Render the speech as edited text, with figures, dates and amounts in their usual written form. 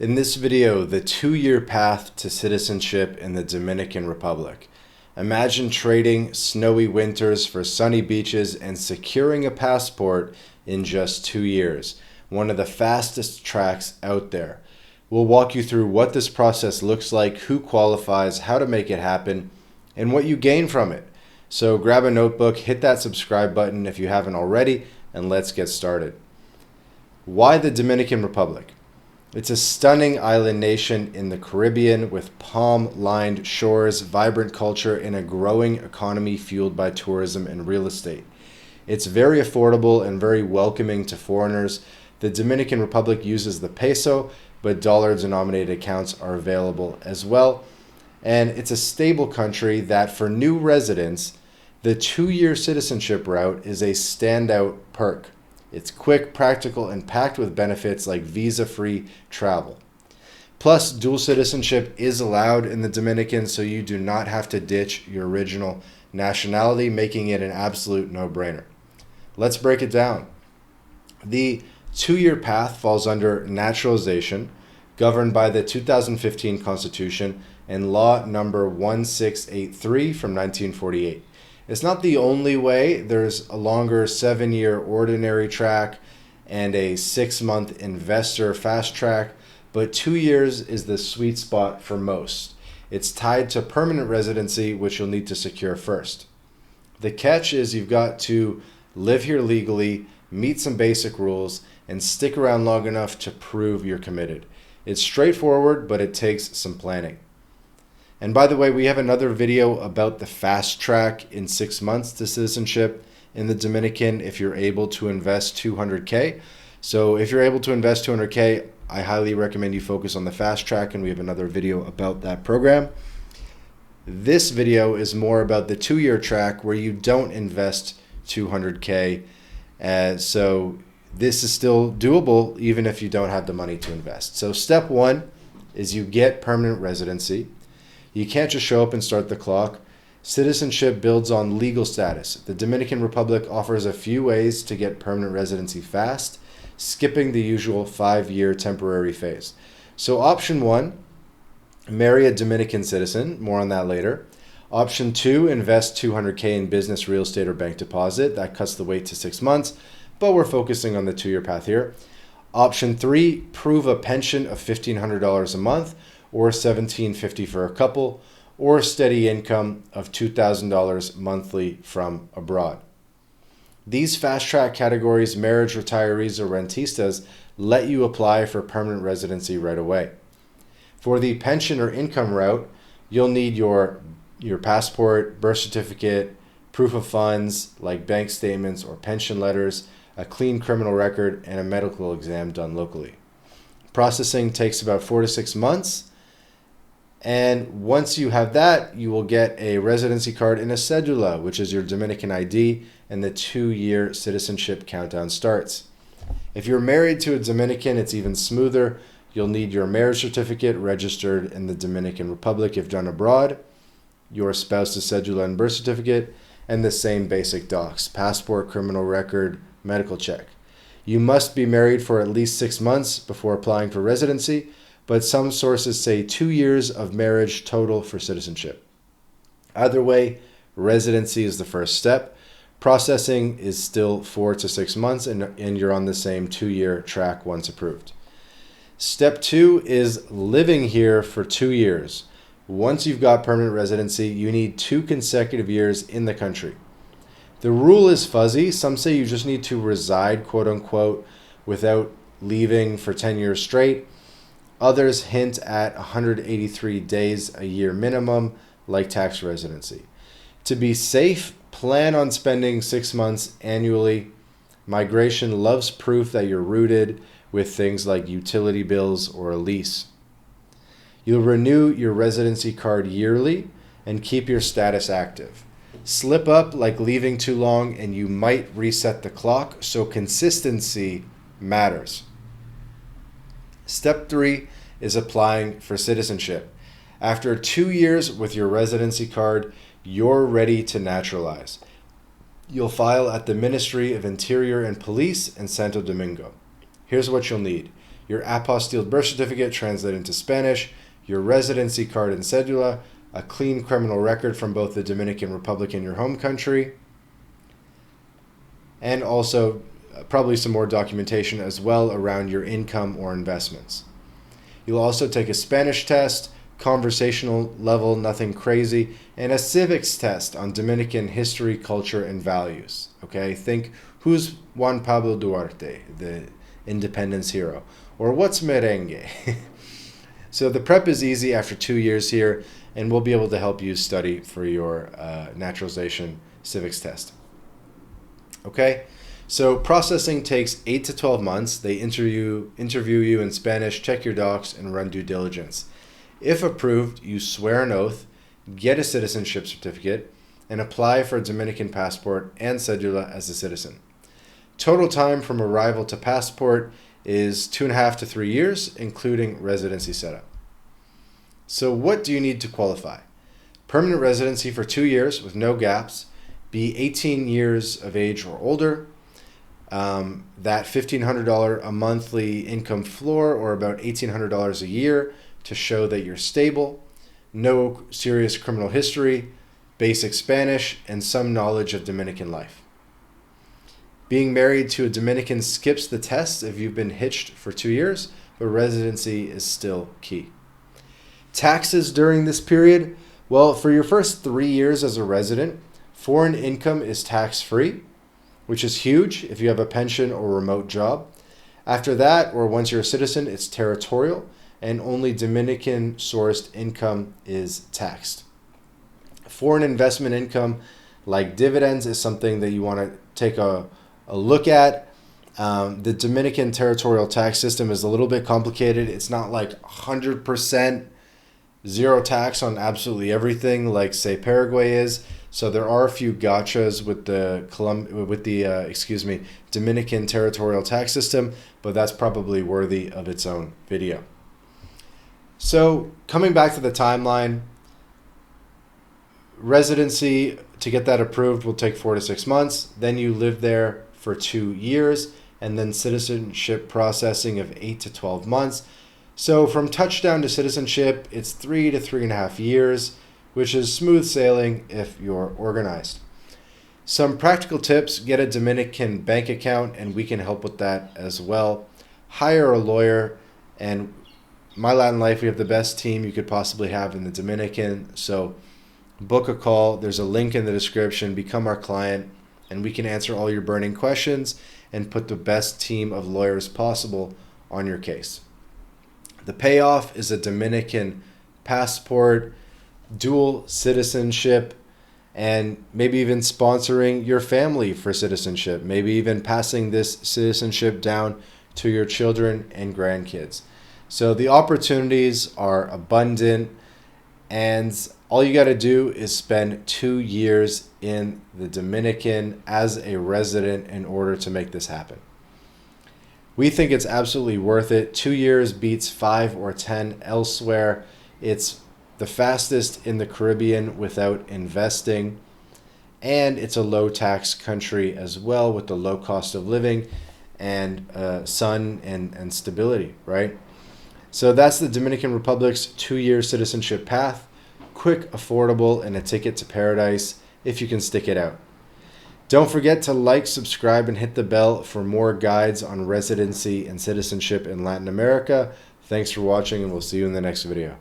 In this video, the 2-year path to citizenship in the Dominican Republic. Imagine trading snowy winters for sunny beaches and securing a passport in just 2 years. One of the fastest tracks out there. We'll walk you through what this process looks like, who qualifies, how to make it happen, and what you gain from it. So grab a notebook, hit that subscribe button if you haven't already, and let's get started. Why the Dominican Republic? It's a stunning island nation in the Caribbean with palm-lined shores, vibrant culture, and a growing economy fueled by tourism and real estate. It's very affordable and very welcoming to foreigners. The Dominican Republic uses the peso, but dollar-denominated accounts are available as well. And it's a stable country that for new residents, the 2-year citizenship route is a standout perk. It's quick, practical, and packed with benefits like visa-free travel. Plus, dual citizenship is allowed in the Dominican, so you do not have to ditch your original nationality, making it an absolute no-brainer. Let's break it down. The 2-year path falls under naturalization, governed by the 2015 Constitution and Law Number 1683 from 1948. It's not the only way. There's a longer 7-year ordinary track and a 6-month investor fast track, but 2 years is the sweet spot for most. It's tied to permanent residency, which you'll need to secure first. The catch is you've got to live here legally, meet some basic rules, and stick around long enough to prove you're committed. It's straightforward, but it takes some planning. And by the way, we have another video about the fast track in 6 months to citizenship in the Dominican if you're able to invest $200K. So if you're able to invest $200K, I highly recommend you focus on the fast track, and we have another video about that program. This video is more about the 2-year track where you don't invest $200K. So this is still doable even if you don't have the money to invest. So step 1 is you get permanent residency. You can't just show up and start the clock. Citizenship builds on legal status. The Dominican Republic offers a few ways to get permanent residency fast, skipping the usual 5-year temporary phase. So option 1, marry a Dominican citizen. More on that later. Option 2, invest $200K in business, real estate, or bank deposit. That cuts the wait to 6 months, but we're focusing on the 2-year path here. Option 3, prove a pension of $1,500 a month, or $1,750 for a couple, or steady income of $2,000 monthly from abroad. These fast-track categories, marriage, retirees, or rentistas, let you apply for permanent residency right away. For the pension or income route, you'll need your passport, birth certificate, proof of funds like bank statements or pension letters, a clean criminal record, and a medical exam done locally. Processing takes about 4 to 6 months. And once you have that, you will get a residency card and a cedula, which is your Dominican ID, and the 2-year citizenship countdown starts. If you're married to a Dominican, it's even smoother. You'll need your marriage certificate registered in the Dominican Republic if done abroad, your spouse's cedula and birth certificate, and the same basic docs: passport, criminal record, medical check. You must be married for at least 6 months before applying for residency, but some sources say 2 years of marriage total for citizenship. Either way, residency is the first step. Processing is still 4 to 6 months, and you're on the same 2-year track once approved. Step 2 is living here for 2 years. Once you've got permanent residency, you need 2 consecutive years in the country. The rule is fuzzy. Some say you just need to reside, quote unquote, without leaving for 10 years straight. Others hint at 183 days a year minimum, like tax residency. To be safe, plan on spending 6 months annually. Migration loves proof that you're rooted with things like utility bills or a lease. You'll renew your residency card yearly and keep your status active. Slip up like leaving too long and you might reset the clock, so consistency matters. Step 3 is applying for citizenship. After 2 years with your residency card, you're ready to naturalize. You'll file at the Ministry of Interior and Police in Santo Domingo. Here's what you'll need: your apostilled birth certificate translated into Spanish, your residency card and cedula, a clean criminal record from both the Dominican Republic and your home country, and also probably some more documentation as well around your income or investments. You'll also take a Spanish test, conversational level, nothing crazy, and a civics test on Dominican history, culture, and values. Okay, think, who's Juan Pablo Duarte, the independence hero? Or what's merengue? So the prep is easy after 2 years here, and we'll be able to help you study for your naturalization civics test. Okay, so processing takes 8 to 12 months. They interview you in Spanish, check your docs, and run due diligence. If approved, you swear an oath, get a citizenship certificate, and apply for a Dominican passport and cedula as a citizen. Total time from arrival to passport is 2.5 to 3 years, including residency setup. So what do you need to qualify? Permanent residency for 2 years with no gaps, be 18 years of age or older, that $1,500 a monthly income floor, or about $1,800 a year, to show that you're stable, no serious criminal history, basic Spanish, and some knowledge of Dominican life. Being married to a Dominican skips the test if you've been hitched for 2 years, but residency is still key. Taxes during this period, well, for your first 3 years as a resident, foreign income is tax-free, which is huge if you have a pension or remote job. After that, or once you're a citizen, it's territorial, and only Dominican-sourced income is taxed. Foreign investment income, like dividends, is something that you want to take a look at. The Dominican territorial tax system is a little bit complicated. It's not like 100% zero tax on absolutely everything like, say, Paraguay is. So there are a few gotchas with the Dominican territorial tax system, but that's probably worthy of its own video. So coming back to the timeline, residency, to get that approved, will take 4 to 6 months. Then you live there for 2 years, and then citizenship processing of 8 to 12 months. So from touchdown to citizenship, it's 3 to 3.5 years, which is smooth sailing if you're organized. Some practical tips: get a Dominican bank account, and we can help with that as well. Hire a lawyer, and MyLatinLife, we have the best team you could possibly have in the Dominican. So book a call. There's a link in the description. Become our client, and we can answer all your burning questions and put the best team of lawyers possible on your case. The payoff is a Dominican passport, dual citizenship, and maybe even sponsoring your family for citizenship, maybe even passing this citizenship down to your children and grandkids. So the opportunities are abundant, and all you got to do is spend 2 years in the Dominican as a resident in order to make this happen. We think it's absolutely worth it. 2 years beats 5 or 10 elsewhere. It's the fastest in the Caribbean without investing, and it's a low tax country as well, with the low cost of living and sun and stability, right? So that's the Dominican Republic's 2-year citizenship path. Quick, affordable, and a ticket to paradise if you can stick it out. Don't forget to like, subscribe, and hit the bell for more guides on residency and citizenship in Latin America. Thanks for watching, and we'll see you in the next video.